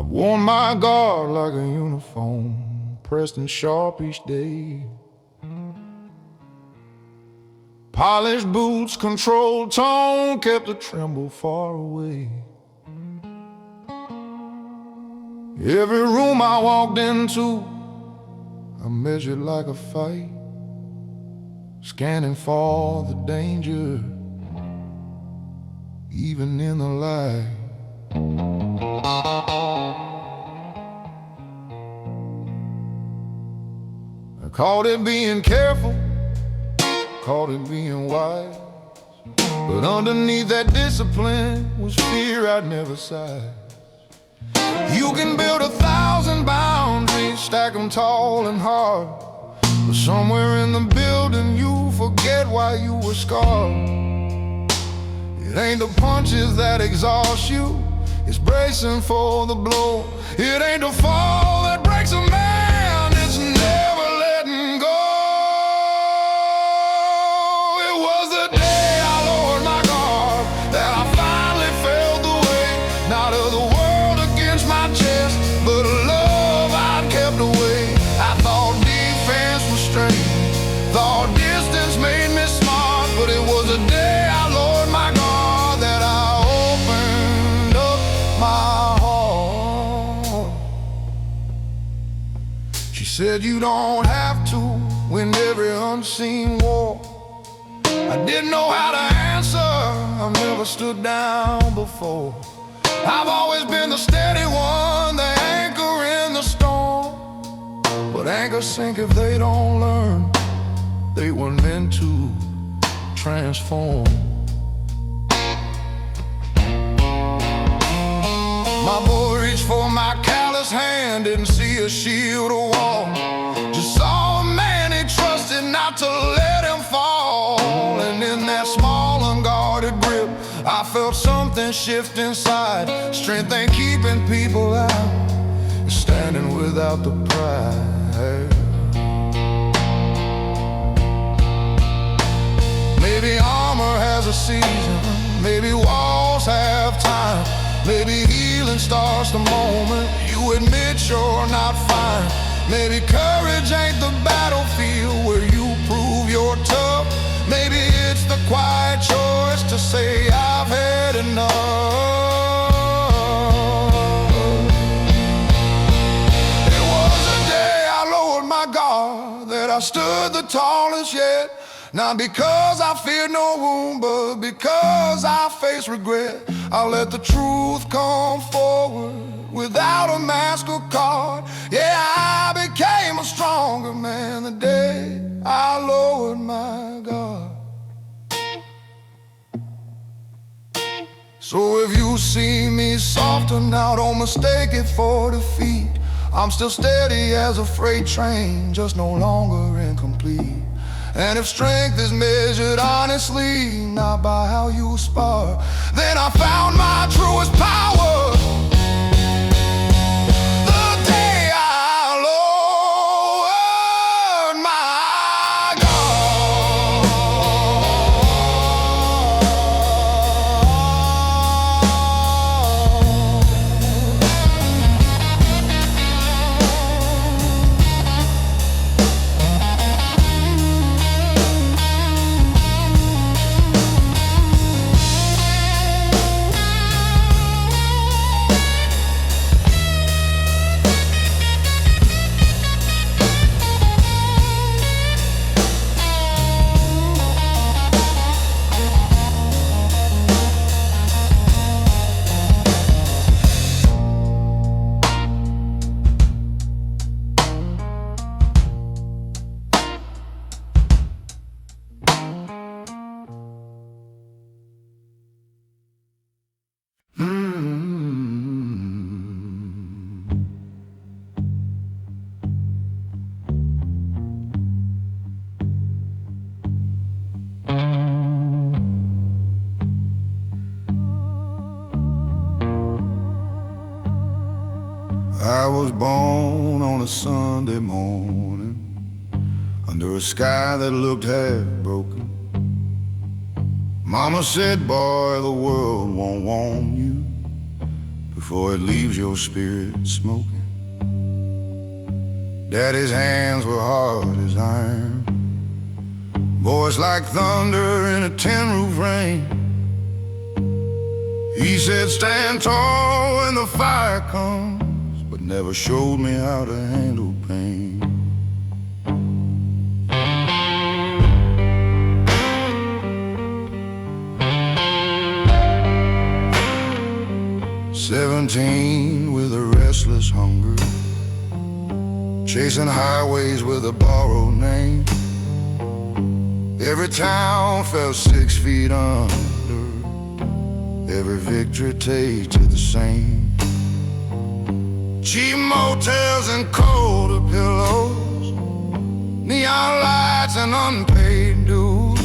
I've worn my guard like a uniform, pressed and sharp each day. Polished boots, controlled tone, kept the tremble far away. Every room I walked into, I measured like a fight, scanning for the danger, even in the light. I called it being careful, called it being wise, but underneath that discipline was fear I'd never size. You can build 1,000 boundaries, stack them tall and hard, but somewhere in the building you forget why you were scarred. It ain't the punches that exhaust you, it's bracing for the blow. It ain't the fall that breaks a man, it's never letting go. It was the day I lowered my guard that I finally felt the weight, not of the world against my chest, but a love I'd kept away. I thought defense was strength, thought distance made me smart, but it was the day I lowered my guard that I opened up my heart. She said you don't have to win every unseen war. I didn't know how to answer, I've never stood down before. I've always been the steady one, the anchor in the storm. But anchors sink if they don't learn, they were meant to transform. My boy reached for my callous hand, didn't see a shield or wall, just saw a man he trusted not to let him fall. And in that small unguarded grip, I felt something shift inside. Strength ain't keeping people out, it's standing without the pride. Maybe armor has a season, maybe walls have time, maybe healing starts the moment you admit you're not fine. Maybe courage ain't the battlefield where you prove you're tough. Maybe it's the quiet choice to say I've had enough. It was the day I lowered my guard that I stood the tallest yet. Not because I feared no wound, but because I faced regret. I let the truth come forward without a mask or card. Yeah, I became a stronger man the day I lowered my guard. So if you see me softer now, don't mistake it for defeat. I'm still steady as a freight train, just no longer incomplete. And if strength is measured honestly, not by how you spar, then I found my truest power the day I lowered my guard. I was born on a Sunday morning under a sky that looked half broken. Mama said, boy, the world won't want you before it leaves your spirit smoking. Daddy's hands were hard as iron, voice like thunder in a tin-roof rain. He said, stand tall when the fire comes, but never showed me how to handle pain. 17 with a restless hunger, chasing highways with a borrowed name. Every town felt 6 feet under, every victory tasted the same. Cheap motels and colder pillows, neon lights and unpaid dues.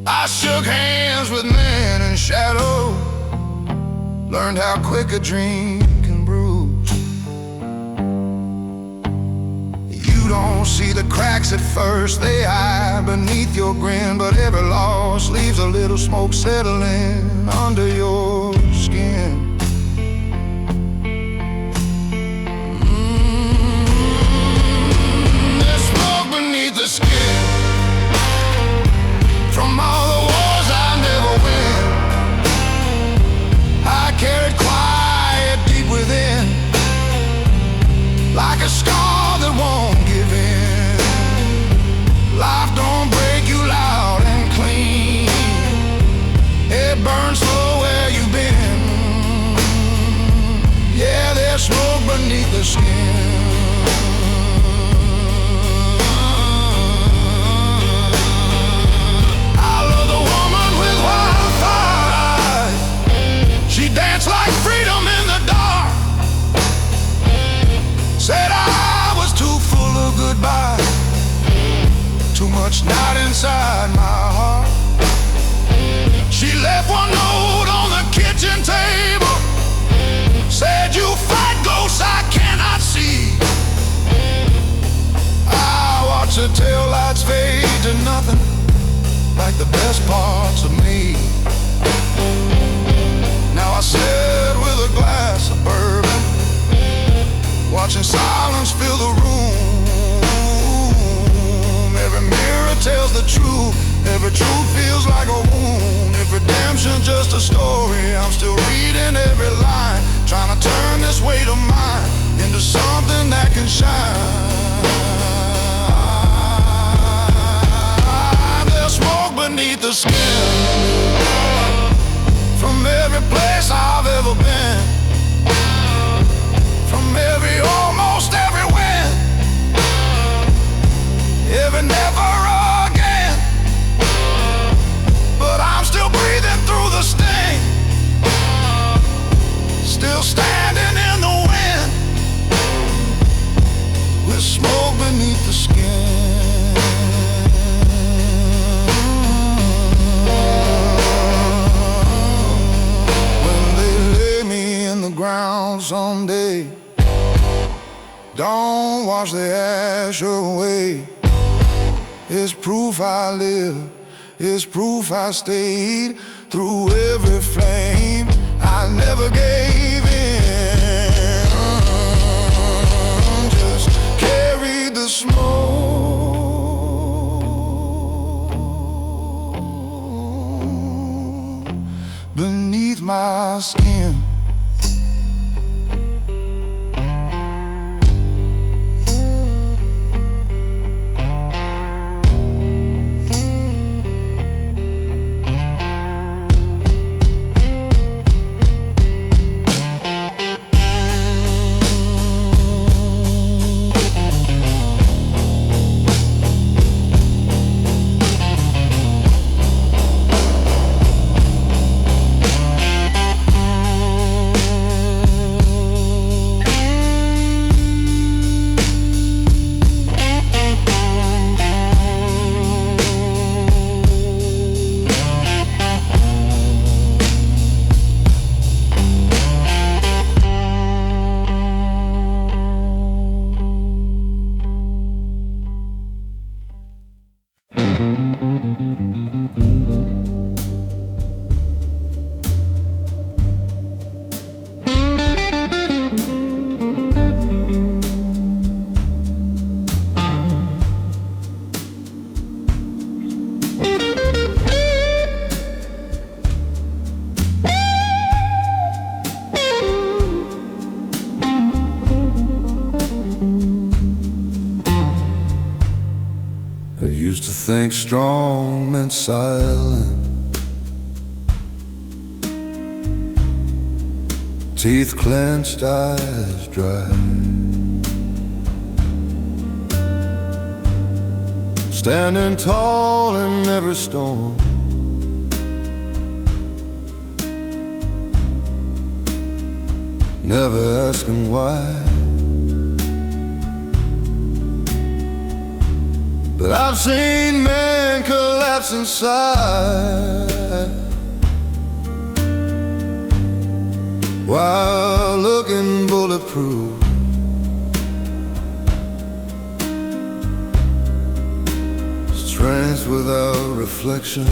I shook hands with men in shadow, learned how quick a dream can bruise. You don't see the cracks at first, they hide beneath your grin, but every loss leaves a little smoke settling under your skin. There's smoke beneath the skin from all the wars I never win. I carried quiet deep within, like a scar that won't give in. Life don't break you loud and clean, it burns slow where you've been. Yeah, there's smoke beneath the skin. She danced like freedom in the dark, said I was too full of goodbye, too much night inside my heart. She left one note on the kitchen table, said you fight ghosts I cannot see. I watch the taillights fade to nothing, like the best parts of me. Now I sit with a glass of bourbon, watching silence fill the room. Every mirror tells the truth, every truth feels like a wound. If redemption's just a story, I'm still reading every line, trying to turn this weight of mine into something that can shine. There's smoke beneath the skin from every place I've ever been, from almost every win, every never again. But I'm still breathing through the sting, still standing in the wind, with smoke beneath the skin. Ground someday, don't wash the ash away. It's proof I live, it's proof I stayed through every flame. I never gave in, just carried the smoke beneath my skin. think strong meant silent, teeth clenched, eyes dry, standing tall in every storm, never asking why. But I've seen men collapse inside while looking bulletproof. Strength without reflection,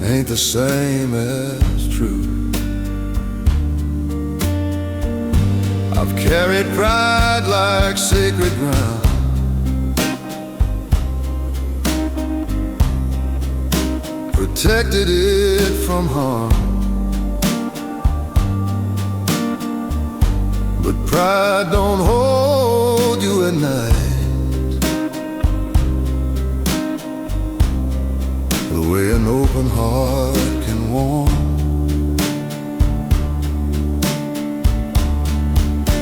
ain't the same as truth. I've carried pride like sacred ground, protected it from harm. But pride don't hold you at night the way an open heart can warm.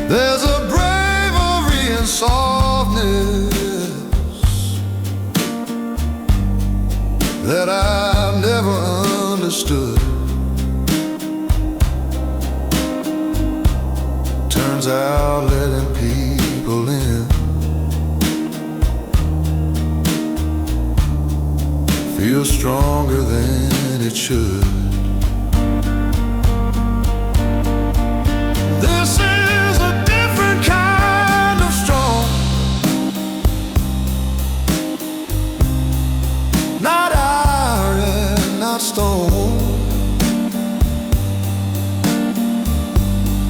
There's a bravery and softness that I've never understood. Turns out letting people in feels stronger than it should. This is a different kind of strong, not iron, not stone.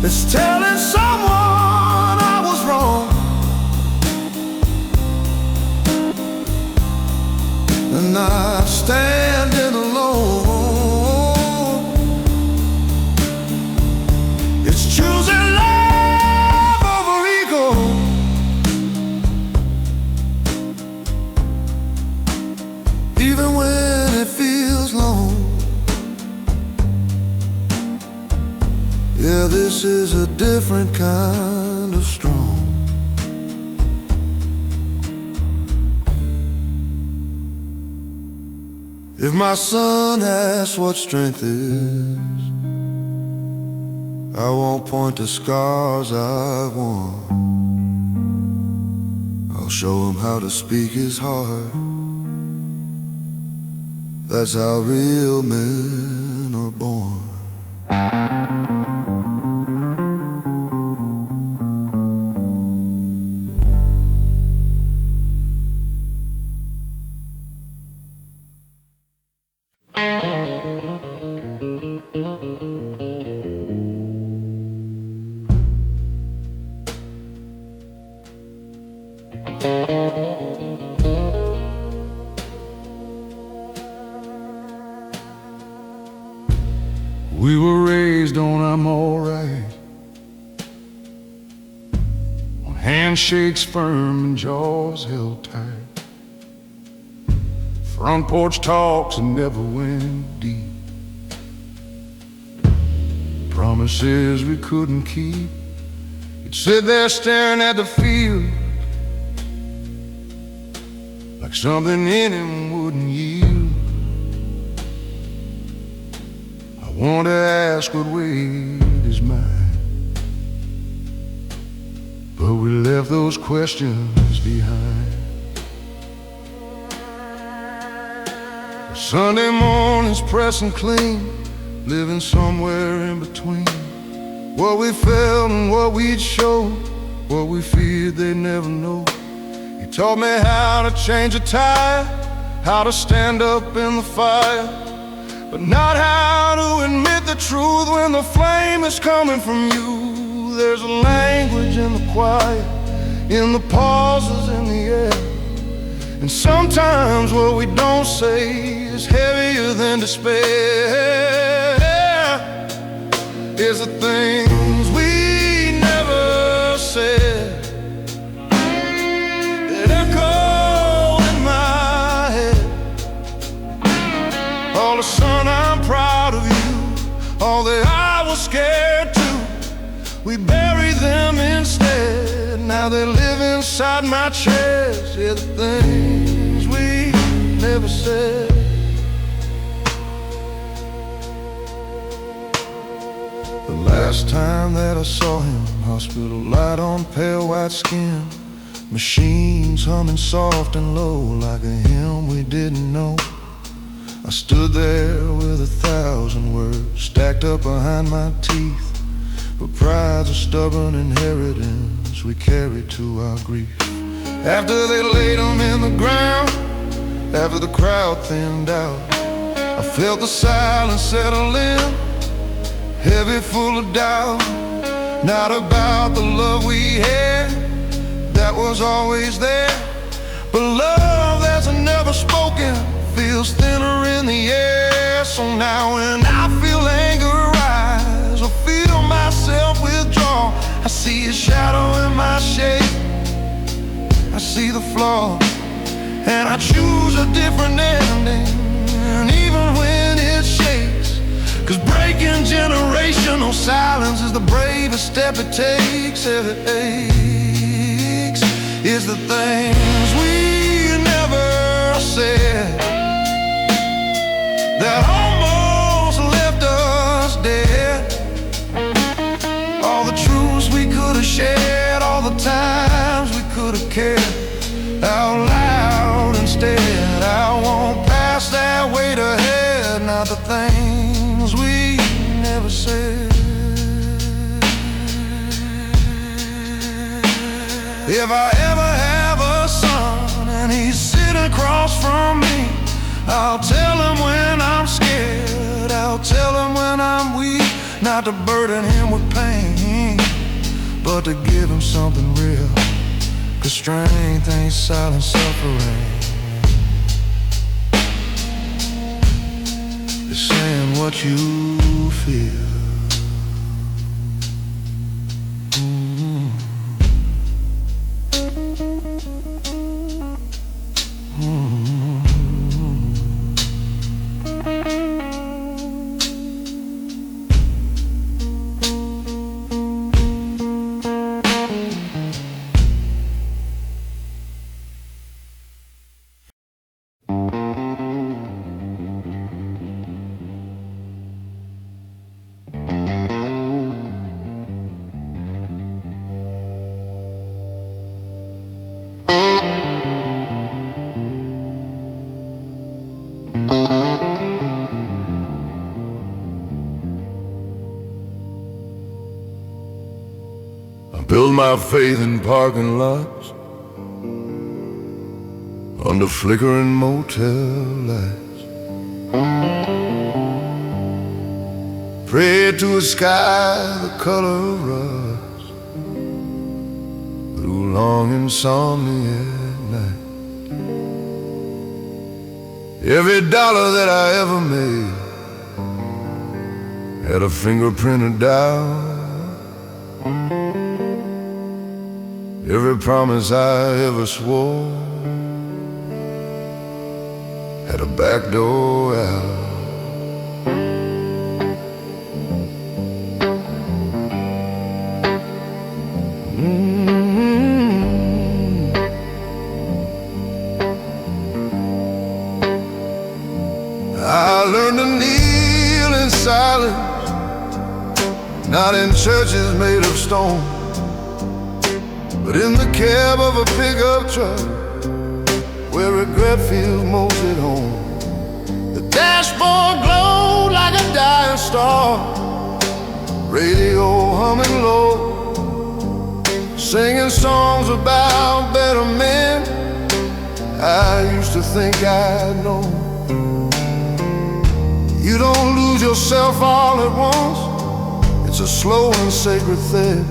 It's telling someone I was wrong, and not standing alone. It's choosing love over ego, even when it feels long. Yeah, this is a different kind of strong. If my son asks what strength is, I won't point to scars I've worn. I'll show him how to speak his heart. That's how real men are born. We were raised on I'm alright, on handshakes firm and jaws held tight, front porch talks that never went deep, promises we couldn't keep. You'd sit there staring at the field like something in him wouldn't yield. I want to ask what weight is mine, but we left those questions behind. Sunday mornings pressing clean, living somewhere in between what we felt and what we'd show, what we feared they'd never know. He taught me how to change a tire, how to stand up in the fire, but not how to admit the truth when the flame is coming from you. There's a language in the quiet, in the pauses in the air, and sometimes what we don't say is heavier than despair. Is the things we never said inside my chest. Yeah, the things we never said. The last time that I saw him, hospital light on pale white skin, machines humming soft and low like a hymn we didn't know. I stood there with 1,000 words stacked up behind my teeth, but pride's a stubborn inheritance we carry to our grief. After they laid him in the ground, after the crowd thinned out, I felt the silence settle in, heavy, full of doubt. Not about the love we had that was always there, but love that's never spoken feels thinner in the air. So now when I feel anger rise or feel myself withdraw, I see a shadow in my shape, I see the flaw, and I choose a different ending. And even when it shakes, 'cause breaking generational silence is the bravest step it takes. Every aches is the things we never said that almost left us dead. All the truths we could have shared, all the times we could have cared out loud instead. I won't pass that weight ahead, not the things we never said. If I ever have a son and he's sitting across from me, I'll tell him when I'm scared, I'll tell him when I'm weak, not to burden him with pain, but to give him something real, 'cause strength ain't silent suffering. It's saying what you feel. Build my faith in parking lots, under flickering motel lights. Pray to a sky the color of rust, through long insomnia at night. Every dollar that I ever made had a fingerprint of doubt. Every promise I ever swore had a back door out. I learned to kneel in silence, not in churches made of stone, but in the cab of a pickup truck, where regret feels most at home. The dashboard glowed like a dying star, radio humming low, singing songs about better men I used to think I'd known. You don't lose yourself all at once, it's a slow and sacred thread,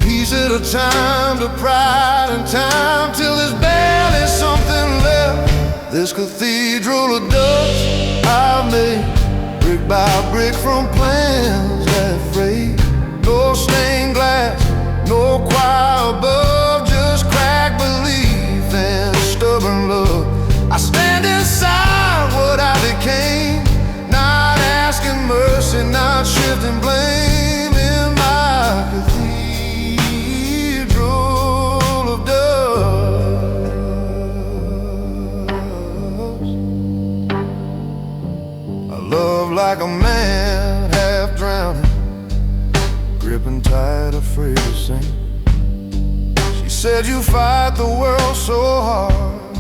piece at a time, to pride and time, till there's barely something left. This cathedral of dust I've made, brick by brick, from plans that frayed. No stained glass, no choir above, just cracked belief and stubborn love. I stand inside what I became, not asking mercy, not shifting blame, in my cathedral. like a man half drowning, gripping tight, afraid to sink. She said, you fight the world so hard,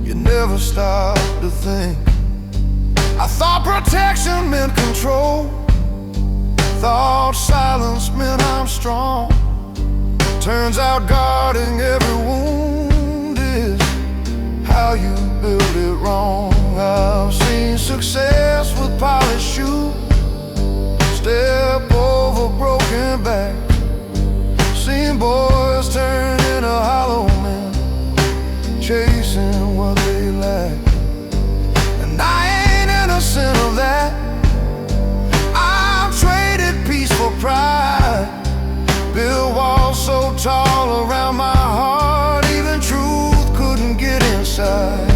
you never stop to think. I thought protection meant control, thought silence meant I'm strong. Turns out guarding every wound is how you build it wrong. I've seen success with polished shoes step over broken back, seen boys turn into hollow men, chasing what they lack. And I ain't innocent of that. I've traded peace for pride, built walls so tall around my heart, even truth couldn't get inside.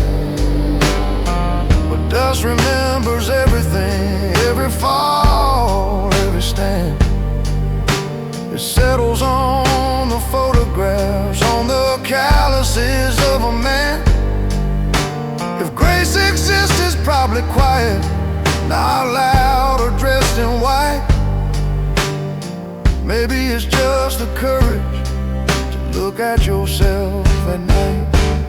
But dust remembers everything, every fall, every stand. It settles on the photographs, on the calluses of a man. If grace exists, it's probably quiet, not loud or dressed in white. Maybe it's just the courage to look at yourself at night.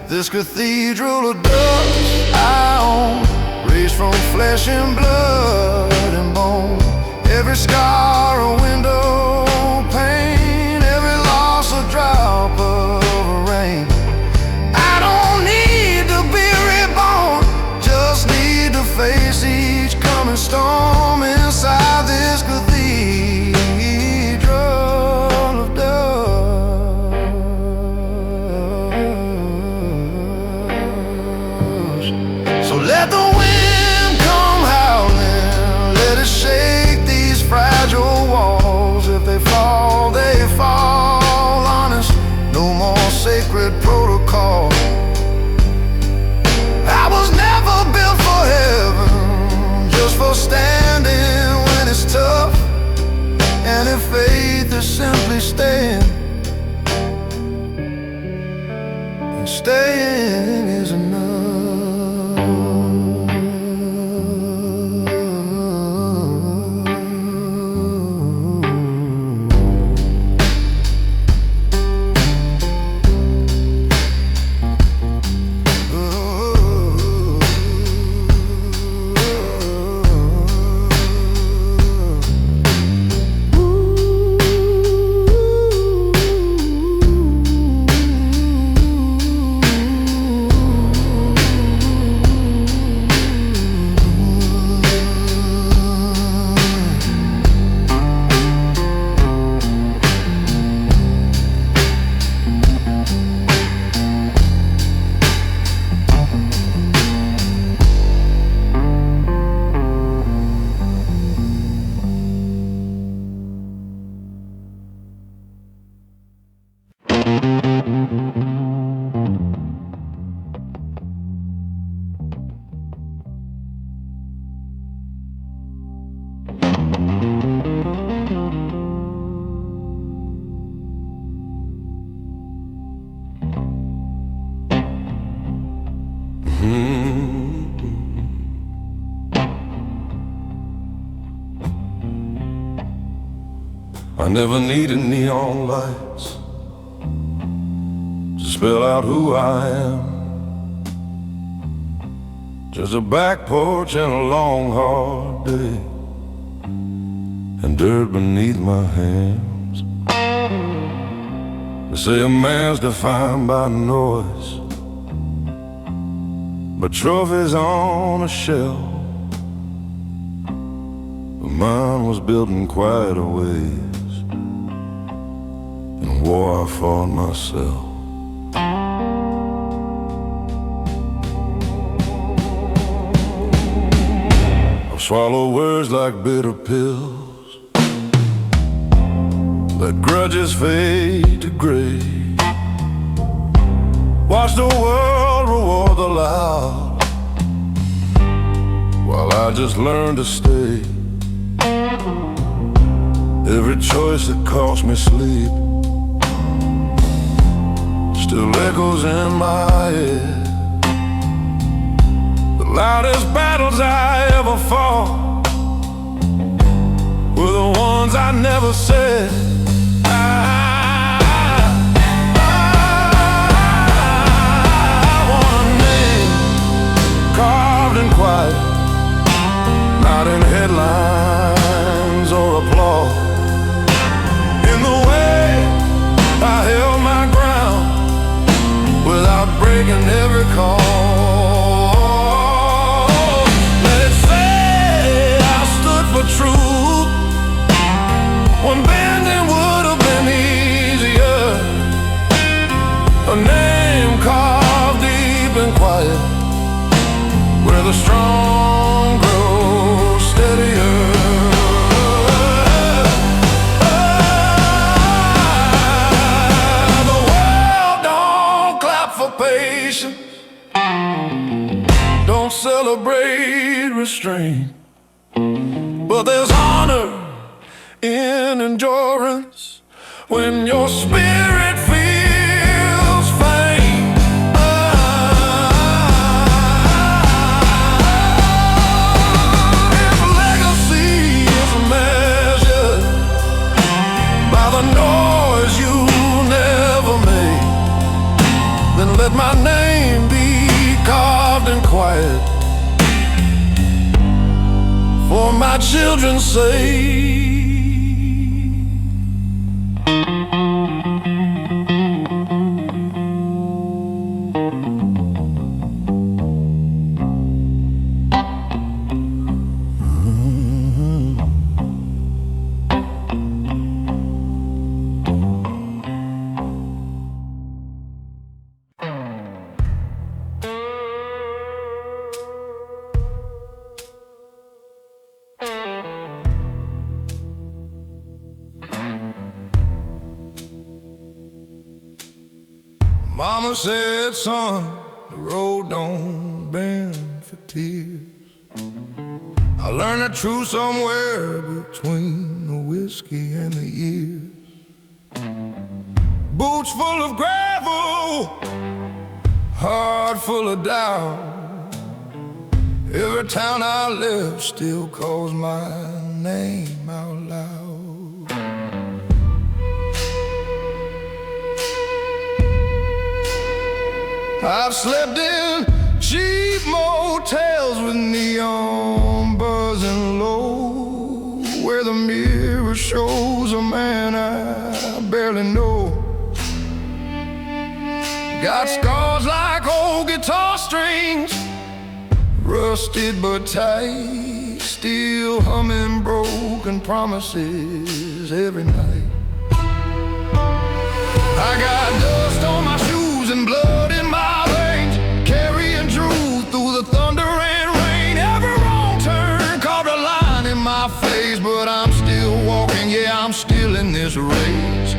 This cathedral of dust I own, raised from flesh and blood and bone. Every scar a window pane, every loss a drop of rain. I don't need to be reborn, just need to face each coming storm inside this cathedral of dust. So let the wind come howling, let it shake these fragile walls. If they fall, they fall honest, no more sacred protocol. I was never built for heaven, just for standing when it's tough. And if faith is simply staying, then staying is enough. I never needed neon lights to spell out who I am. Just a back porch and a long hard day, and dirt beneath my hands. They say a man's defined by noise, but trophies on a shelf. But mine was built in quite a ways, in a war I fought myself. I've swallowed words like bitter pills, let grudges fade to gray, watch the world reward the loud, while I just learned to stay. Every choice that cost me sleep still echoes in my head. The loudest battles I ever fought I never said. I want a name carved in quiet, not in headlines or applause. In the way I held my ground without breaking every call. Let it say I stood for truth when bending would have been easier. A name carved deep and quiet, where the strong grow steadier. The world don't clap for patience, don't celebrate restraint, but there's honor in endurance when your spirit feels faint. If legacy is measured by the noise you never made, then let my name be carved in quiet for my children's sake. Mama said, son, the road don't bend for tears. I learned the truth somewhere between the whiskey and the years. Boots full of gravel, heart full of doubt. Every town I live still calls my name out loud. I've slept in cheap motels with neon buzzing low, where the mirror shows a man I barely know. Got scars like old guitar strings, rusted but tight, still humming broken promises every night. I got dust on my shoes and blood in my veins, carrying truth through the thunder and rain. Every wrong turn carved a line in my face, but I'm still walking, yeah, I'm still in this race.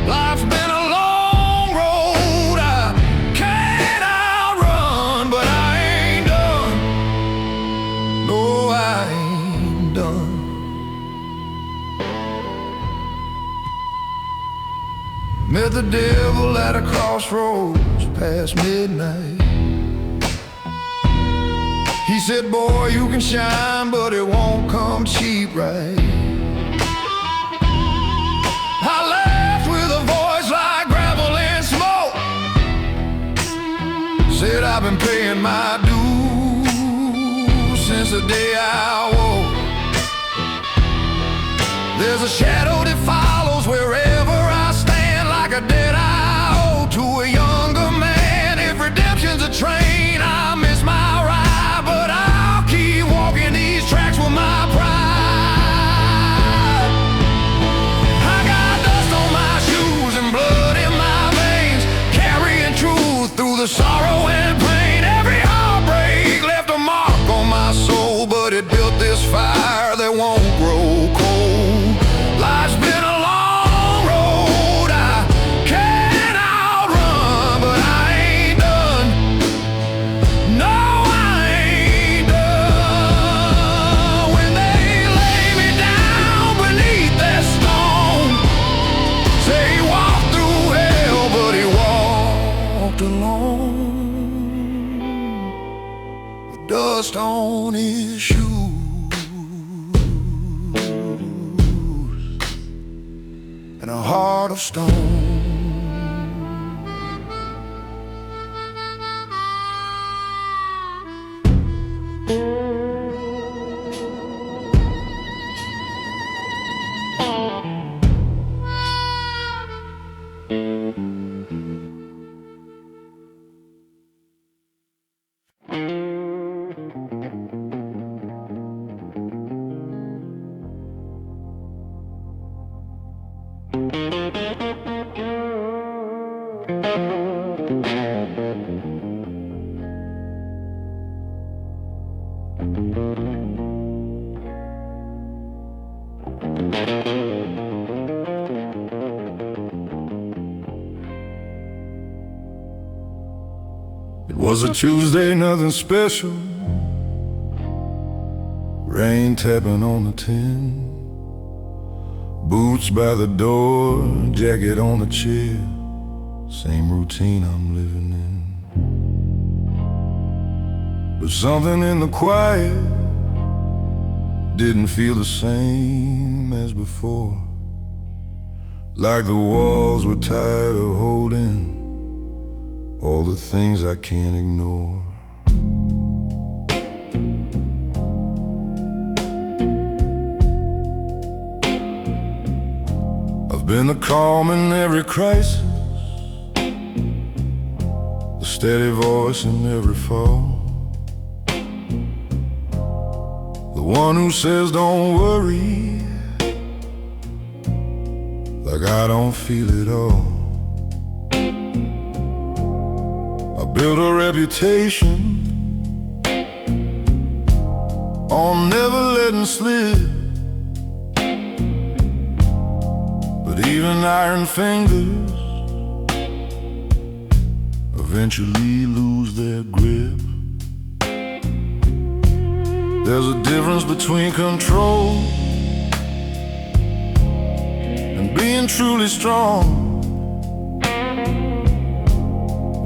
Life's been a long road I can't outrun, but I ain't done. No, I ain't done. Met the devil at a crossroads past midnight. He said, boy, you can shine, but it won't come cheap, right? I laughed with a voice like gravel and smoke, said I've been paying my dues since the day I woke. There's a shadow that follows wherever I stand, like a dead eye owed to a younger man. If redemption's a train, I miss my ride, but I'll keep walking these tracks with my pride. I got dust on my shoes and blood in my veins, carrying truth through the sorrow and pain. Every heartbreak left a mark on my soul, but it built this fire that won't grow cold. Life's been a long road I can't outrun, but I ain't done. No, I ain't done. When they lay me down beneath that stone, say he walked through hell, but he walked alone, with dust on his shoes. and a heart of stone. It was a Tuesday, nothing special. Rain tapping on the tin. Boots by the door, jacket on the chair. Same routine I'm living in. But something in the quiet didn't feel the same as before. Like the walls were tired of holding all the things I can't ignore. I've been the calm in every crisis, the steady voice in every fall, the one who says don't worry, like I don't feel it all. Built a reputation on never letting slip, but even iron fingers eventually lose their grip. There's a difference between control and being truly strong.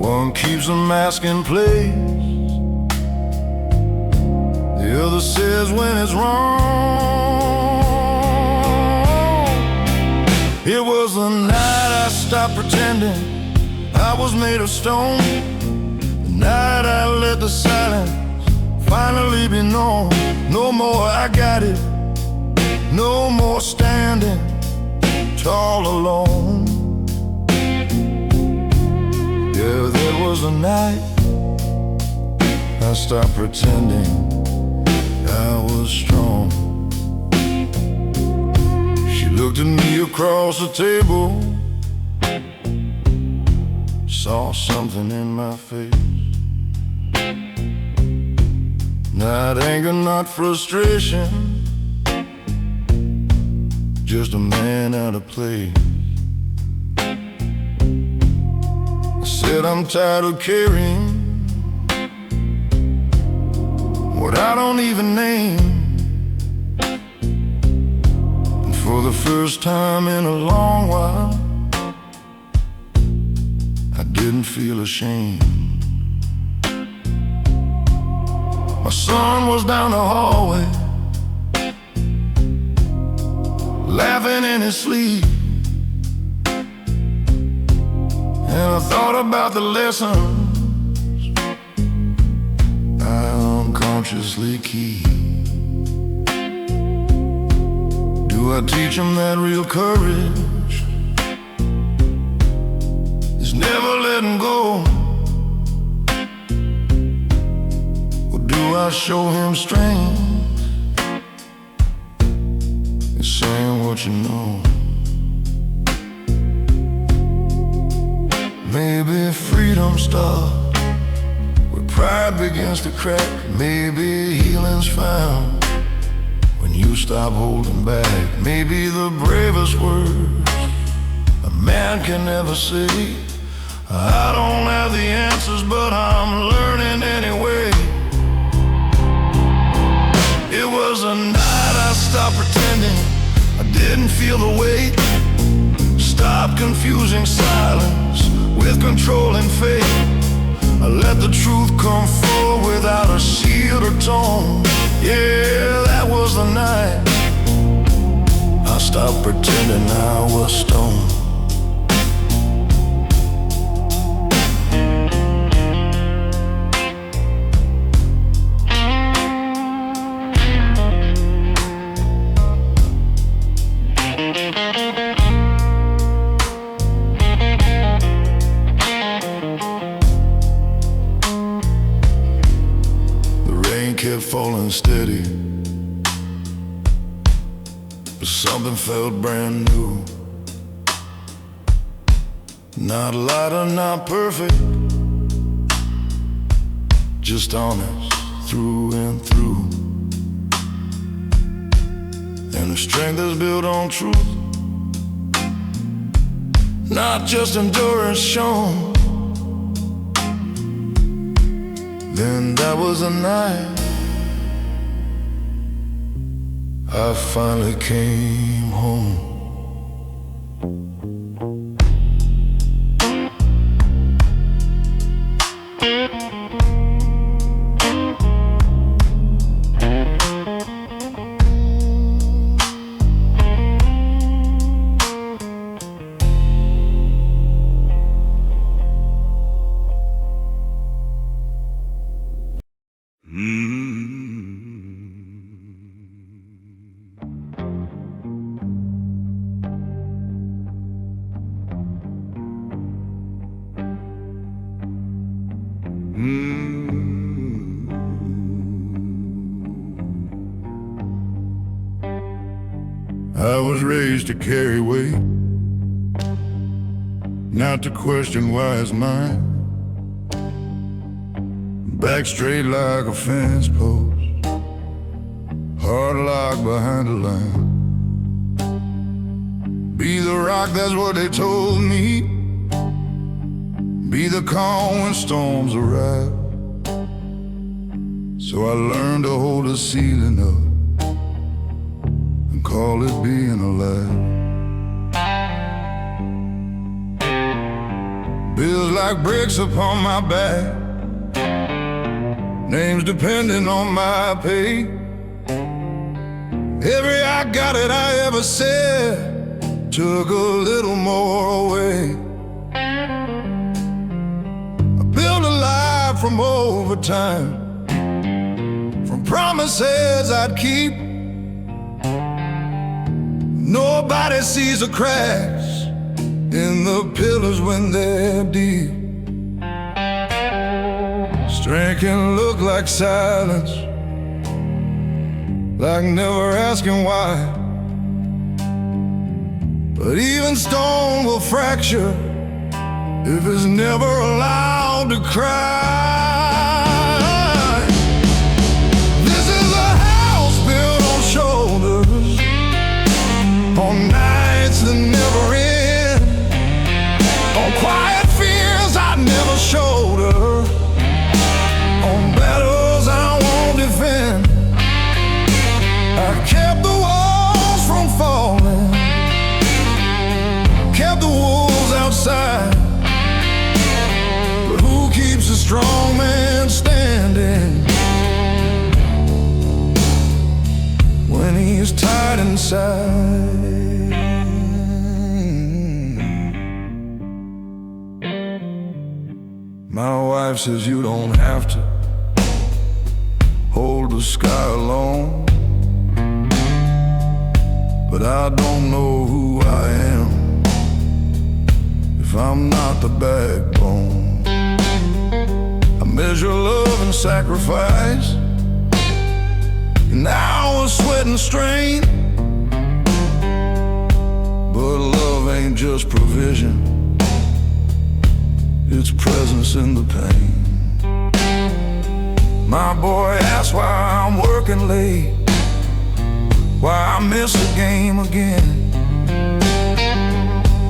One keeps a mask in place, the other says when it's wrong. It was the night I stopped pretending I was made of stone, the night I let the silence finally be known. No more I got it, no more standing tall alone. Yeah, there was a night I stopped pretending I was strong. She looked at me across the table, saw something in my face. Not anger, not frustration, just a man out of place. Said I'm tired of carrying what I don't even name. And for the first time in a long while, I didn't feel ashamed. My son was down the hallway, laughing in his sleep. And I thought about the lessons I unconsciously keep. Do I teach them that real courage is never letting go? Or do I show him strength is saying what you know? Maybe freedom starts where pride begins to crack. Maybe healing's found when you stop holding back. Maybe the bravest words a man can ever say. I don't have the answers, but I'm learning anyway. It was a night I stopped pretending I didn't feel the weight. Stop confusing silence with control and faith. I let the truth come forward without a shield or tone. Yeah, that was the night I Stop pretending I was stoned. Kept falling steady, but something felt brand new. Not lighter, not perfect, just honest through and through. And the strength is built on truth, not just endurance shown. Then that was a night I finally came home. I was raised to carry weight, not to question why it's mine. Back straight like a fence post, hard locked behind a line. Be the rock, that's what they told me. Be the calm when storms arrive. So I learned to hold the ceiling up, call it being alive. Bills like bricks upon my back, names depending on my pay. Every I got it I ever said took a little more away. I built a life from overtime, from promises I'd keep. Nobody sees the cracks in the pillars when they're deep. Strength can look like silence, like never asking why. But even stone will fracture if it's never allowed to cry. This is a house built on shoulders, on nights that never end, on quiet fears I never showed her, on battles I won't defend. I kept the walls from falling, kept the wolves outside. But who keeps a strong man standing when he's tied inside? My wife says you don't have to hold the sky alone, but I don't know who I am if I'm not the backbone. I measure love and sacrifice, and hours, sweat and strain. But love ain't just provision, it's presence in the pain. My boy asks why I'm working late, why I miss the game again.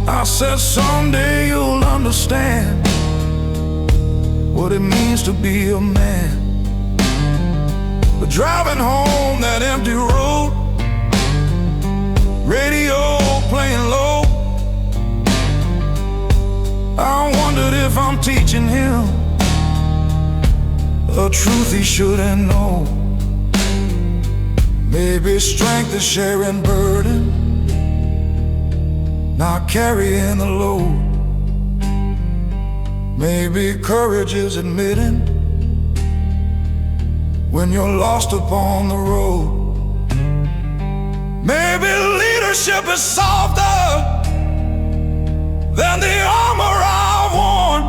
I said someday you'll understand what it means to be a man. But driving home that empty road, radio playing low, I wondered if I'm teaching him a truth he shouldn't know. Maybe strength is sharing burden, not carrying the load. Maybe courage is admitting when you're lost upon the road. Maybe leadership is softer than the armor I've worn.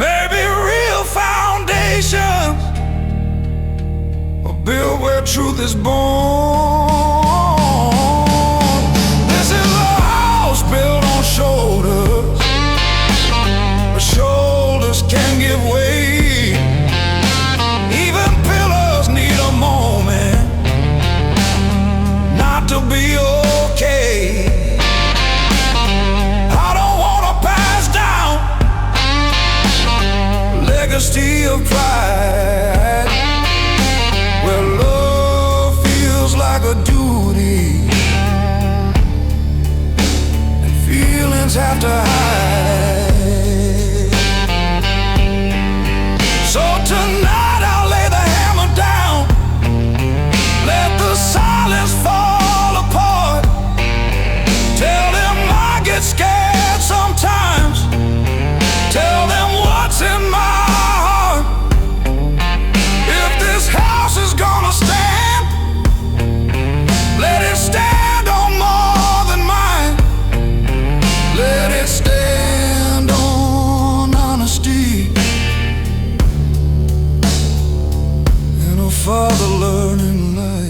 Maybe real foundations are built where truth is born. This is a house built on shoulders, but shoulders can give way. Even pillars need a moment not to be okay. I don't wanna pass down legacy of pride, where love feels like a duty and feelings have to hide. So tonight I'll lay the hammer down, let the silence fall apart. Tell them I get scared sometimes, tell them what's in my heart. If this house is gonna stand, let it stand on more than mine. Let it stand on honesty and a father learning life.